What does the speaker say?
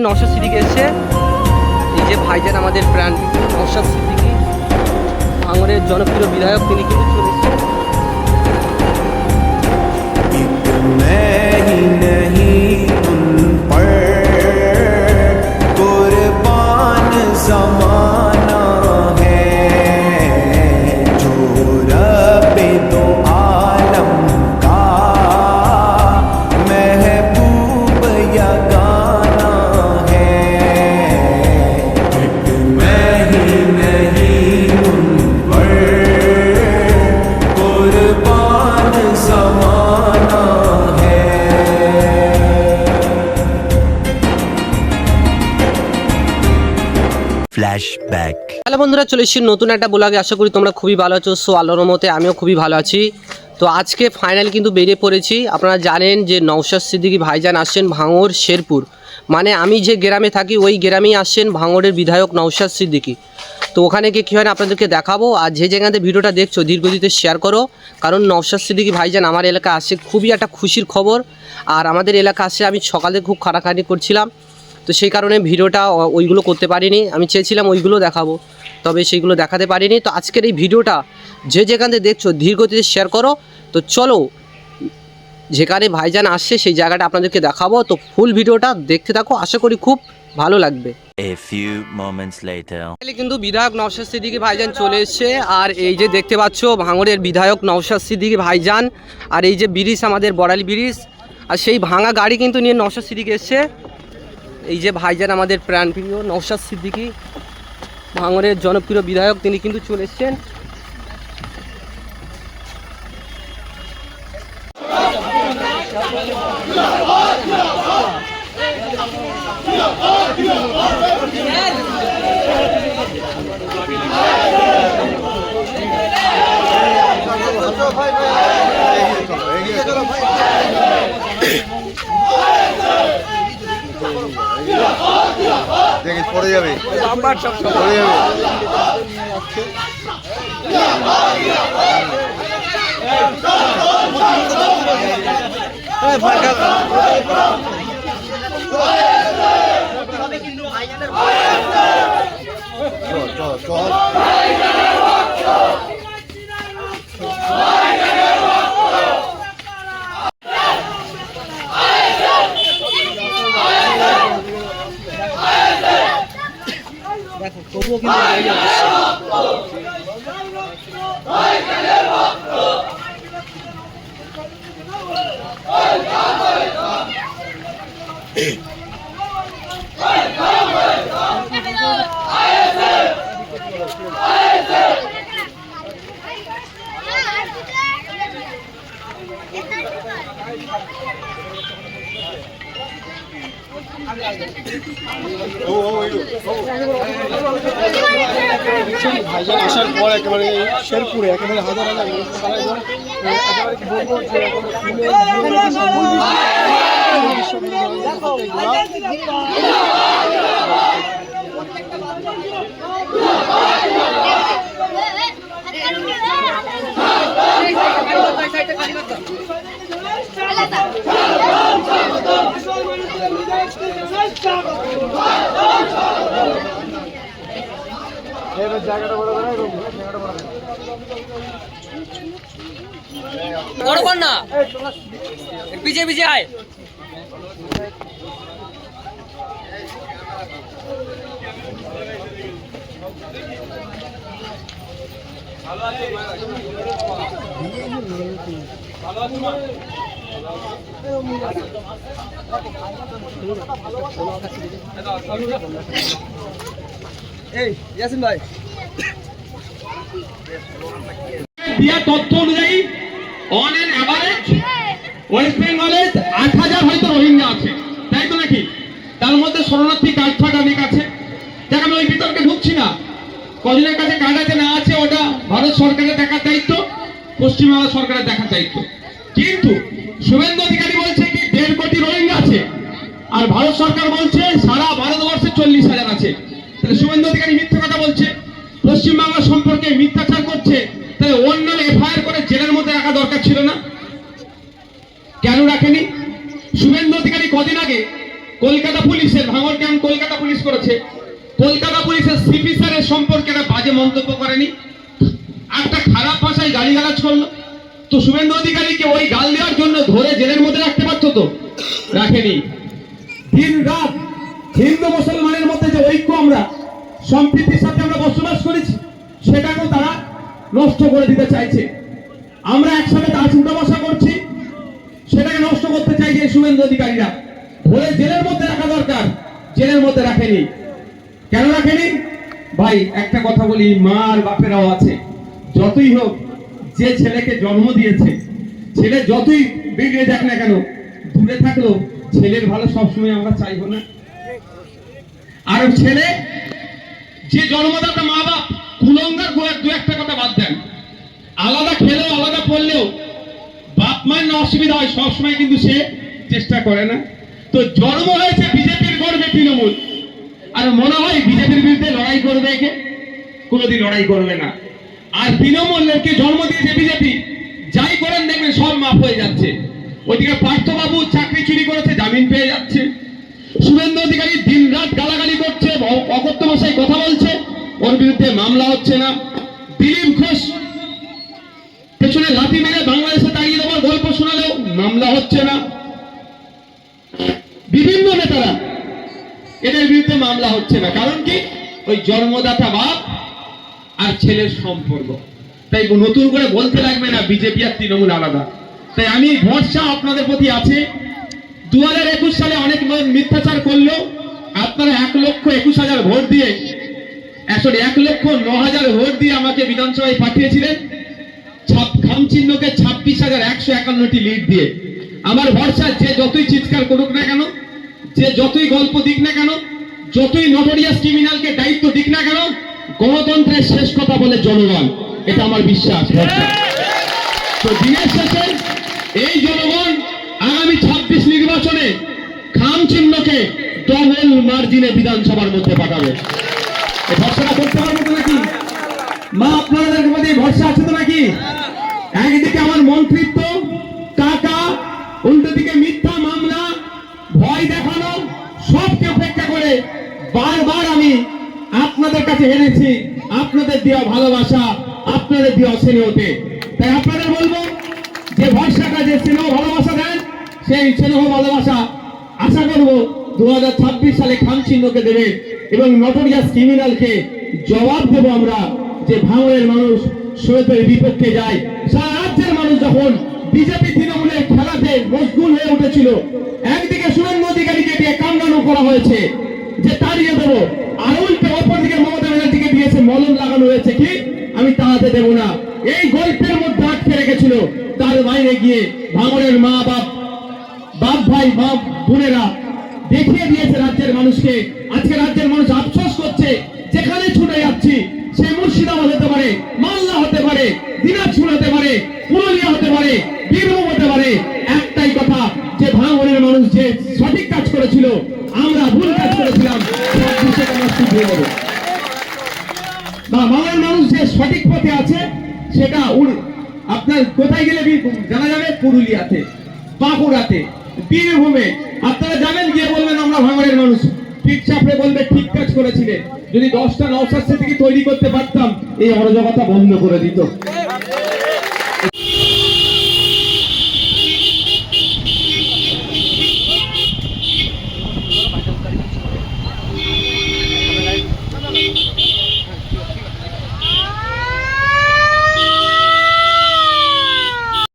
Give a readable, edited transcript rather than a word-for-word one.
নওশাদ সিদ্দিকী এসছে, এই যে ভাইজান আমাদের প্রাণ নওশাদ সিদ্দিকী, ভাঙড়ের জনপ্রিয় বিধায়ক, তিনি কিন্তু চলে এসেছেন। হ্যালো বন্ধুরা, চলে এসেছি নতুন একটা ব্লগে। আশা করি তোমরা খুবই ভালো আছো। সো আল্লাহর রহমতে আমিও খুবই ভালো আছি। তো আজকে ফাইনালি কিন্তু বেরিয়ে পড়েছি। আপনারা জানেন যে নওশাদ সিদ্দিকী ভাইজান আসছেন ভাঙড় শেরপুর, মানে আমি যে গ্রামে থাকি ওই গ্রামেই আসছেন ভাঙড়ের বিধায়ক নওশাদ সিদ্দিকী। তো ওখানে গিয়ে কী হয় না আপনাদেরকে দেখাবো। আর যে জায়গাতে ভিডিওটা দেখছো ধীরগতিতে শেয়ার করো, কারণ নওশাদ সিদ্দিকী ভাইজান আমার এলাকা আসছে, খুবই একটা খুশির খবর। আর আমাদের এলাকা আসছে, আমি সকালে খুব খাটাখাটি করছিলাম, তো সেই কারণে ভিডিওটা ওইগুলো করতে পারিনি। আমি চেয়েছিলাম ওইগুলো দেখাবো, তবে সেইগুলো দেখাতে পারিনি। তো আজকের এই ভিডিওটা যে যেখানে দেখছো ধীরগতিতে শেয়ার করো। তো চলো যেখানে ভাইজান আসছে সেই জায়গাটা আপনাদেরকে দেখাবো। তো ফুল ভিডিওটা দেখতে থাকো, আশা করি খুব ভালো লাগবে। কিন্তু বিধায়ক নওশাদ সিদ্দিকী ভাইজান চলে এসছে। আর এই যে দেখতে পাচ্ছ ভাঙড়ের বিধায়ক নওশাদ সিদ্দিকী ভাইজান, আর এই যে ব্রিজ আমাদের বড়ালি ব্রিজ, আর সেই ভাঙা গাড়ি কিন্তু নিয়ে নওশাদ সিদ্দিকী এসছে। এই যে ভাইজান আমাদের প্রাণপ্রিয় নওশাদ সিদ্দিকী, ভাঙড়ের জনপ্রিয় বিধায়ক, তিনি কিন্তু চলে এসছেন। পড়ে যাবে, পড়ে যাবে। তবুও কিন্তু ভাইজান আসার পর একেবারে শেরপুরে একেবারে হাজার হাজার বড় কর না, পিছিয়ে পিছিয়ে আয়। এই ইয়াসিন ভাই, দিয়া তথ্য অনুযায়ী অন এন এভারেজ ওয়েস্ট বেঙ্গলে ৮,০০০ হয়তো রোহিঙ্গা আছে, তাই তো নাকি? তার মধ্যে শরণার্থী কার্ড ফার্ড অনেক আছে। দেখ আমি ওই বিতর্কে ঢুকছি না, কজনের কাছে কার্ড আছে না আছে ওটা ভারত সরকারের দেখার দায়িত্ব, পশ্চিমবাংলা সরকারের দেখার দায়িত্ব। কিন্তু শুভেন্দু অধিকারী বলছে কি ১.৫ কোটি রোহিঙ্গা আছে, আর ভারত সরকার বলছে সারা ভারতবর্ষে ৪০,০০০ আছে। তাহলে শুভেন্দু অধিকারী মিথ্যা কথা বলছে, পশ্চিমবাংলা সম্পর্কে মিথ্যাচার করছে। তাহলে অন্য এফআইআর করে জেলের মধ্যে রাখা দরকার ছিল না? কেন রাখেনি? শুভেন্দু অধিকারী কদিন আগে কলকাতা পুলিশের ভাঙড় ক্যাম্প কলকাতা পুলিশ করেছে, কলকাতা পুলিশের সিপি স্যারের সম্পর্কে একটা বাজে মন্তব্য করেনি, একটা খারাপ ভাষায় গালিগালাজ করলো, তো শুভেন্দু অধিকারীকে ওই গাল দেওয়ার জন্য ধরে জেলের মধ্যে রাখতে পারতো তো, রাখেনি। দিন রাত হিন্দু মুসলমানের মধ্যে যে ঐক্য, আমরা সম্প্রীতির সাথে আমরা বসবাস করেছি, সেটাকেও তারা নষ্ট করে দিতে চাইছে। আমরা একসাথে আজ উঠা বসা করছি, সেটাকে নষ্ট করতে চাইছে শুভেন্দু অধিকারীরা। ধরে জেলের মধ্যে রাখা দরকার, জেলের মধ্যে রাখেনি। কেন রাখেনি ভাই? একটা কথা বলি, মা আর বাপেরাও আছে, যতই হোক যে ছেলেকে জন্ম দিয়েছে, ছেলে যতই বিগড়ে যাক না কেন, দূরে থাকলেও ছেলের ভালো সবসময় আমরা চাইবো না? আর ছেলে যে জন্মদাতা মা বাপ কুলঙ্গার দু একটা কথা বাদ দেন, আলাদা খেলেও আলাদা পড়লেও বাপ মায়ের না অসুবিধা হয় সবসময় কিন্তু সে চেষ্টা করে না। তো জন্ম হয়েছে বিজেপির গর্বে তৃণমূল, আর মনে হয় বিজেপির বিরুদ্ধে লড়াই করবে, একে কোনোদিন লড়াই করবে না। আর তৃণমূলকে জন্ম দিয়েছে বিজেপি, যাই করেন দেখবেন সব মাফ হয়ে যাচ্ছে। ওইদিকে পার্থবাবু চাকরি চুরি করেছে, জামিন পেয়ে যাচ্ছে। শুভেন্দু অধিকারী দিন রাত গালাগালি করছে, অকথ্য ভাষায় কথা বলছে, ওর বিরুদ্ধে মামলা হচ্ছে না। দিলীপ ঘোষ পেছনে লাথি মেরে বাংলাদেশে দাঁড়িয়ে দেওয়ার গল্প শোনালেও মামলা হচ্ছে না। বিভিন্ন নেতারা, এদের বিরুদ্ধে মামলা হচ্ছে না। কারণ কি? ওই জন্মদাতা বাপ আর ছেলের সম্পর্ক। তাই নতুন করে বলতে লাগবে না বিজেপি আর তৃণমূল আলাদা। তাই আমি ভরসা আপনাদের প্রতি আছে। 2021 সালে অনেক মিথ্যাচার করলো, আপনারা 1,21,000 ভোট দিয়ে, 1,09,000 ভোট দিয়ে আমাকে বিধানসভায় পাঠিয়েছিলেন, খাম চিহ্নকে 26,151টি লিড দিয়ে। আমার ভরসা, যে যতই চিৎকার করুক না কেন, যে যতই গল্প দিক না কেন, যতই নটোরিয়াস ক্রিমিনালকে দায়িত্ব দিক না কেন, গণতন্ত্রের শেষ কথা বলে জনগণ, এটা আমার বিশ্বাস। তো দিনের শেষে এই জনগণ আগামী 26 নির্বাচনে খাম চিহ্নকে ডবল মার্জিনে বিধানসভার মধ্যে পাঠাবে। এই ভরসাটা করতে পারবো তো নাকি? মা আপনাদের মধ্যে ভরসা আছে তো নাকি? একদিকে আমার মন্ত্রিত্ব, টাকা, উল্টো দিকে মিথ্যা মামলা, ভয় দেখানো, সবকে উপেক্ষা করে বারবার আমি আপনাদের কাছে হেরেছি, আপনাদের দেওয়া ভালোবাসা, আপনাদের দেওয়া স্নেহতে। তাই আপনাদের বলবো যে ভরসাটা, যে স্নেহ ভালোবাসা দেন, সেই স্নেহ ভালোবাসা আশা করবো 2026 সালে খাম চিহ্নকে দেবে এবং নটোরিয়াস ক্রিমিনালকে জবাব দেব আমরা, যে ভাঙড়ের মানুষ শোয়েবের বিপক্ষে যায়। সারা রাজ্যের মানুষ যখন বিজেপি তৃণমূলের খেলাতে মশগুল হয়ে উঠেছিল, একদিকে শুভেন্দু অধিকারীকে দিয়ে কামড়ানো করা হয়েছে যে তাড়িয়ে দেবো, আর উল্টে অপরদিকে মমতা ব্যানার্জিকে দিয়েছে মলম লাগানো হয়েছে কি আমি তাড়াতে দেবো না। এই গল্পের মধ্যে আটকে রেখেছিল, তার বাইরে গিয়ে ভাঙড়ের মা বাপ, বাপ ভাই, বাপ বোনেরা দেখিয়ে দিয়েছে রাজ্যের মানুষকে। আজকে রাজ্যের মানুষ আফসোস করছে, যেখানে ছুটে যাচ্ছি, সে মুর্শিদাবাদ হতে পারে, মালদা হতে পারে, দিনাজপুর হতে পারে, পুরুলিয়া হতে পারে, বীরভূম হতে পারে, একটাই কথা, যে ভাঙড়ের মানুষ যে সঠিক কাজ করেছিল, আমরা ভুল কাজ করেছিলাম, ভাঙড়ের মানুষ যে সঠিক পথে আছে, সেটা আপনার কোথায় গেলে জানা যাবে? পুরুলিয়াতে, বাঁকুড়াতে, বীরভূমে। আপনারা যাবেন, গিয়ে বলবেন আমরা ভাঙড়ের মানুষ, ঠিক চাপড়ে বলবে ঠিক কাজ করেছিলেন। যদি 10টা নওশাদ সিদ্দিকী তৈরি করতে পারতাম, এই অরাজকতা বন্ধ করে দিত।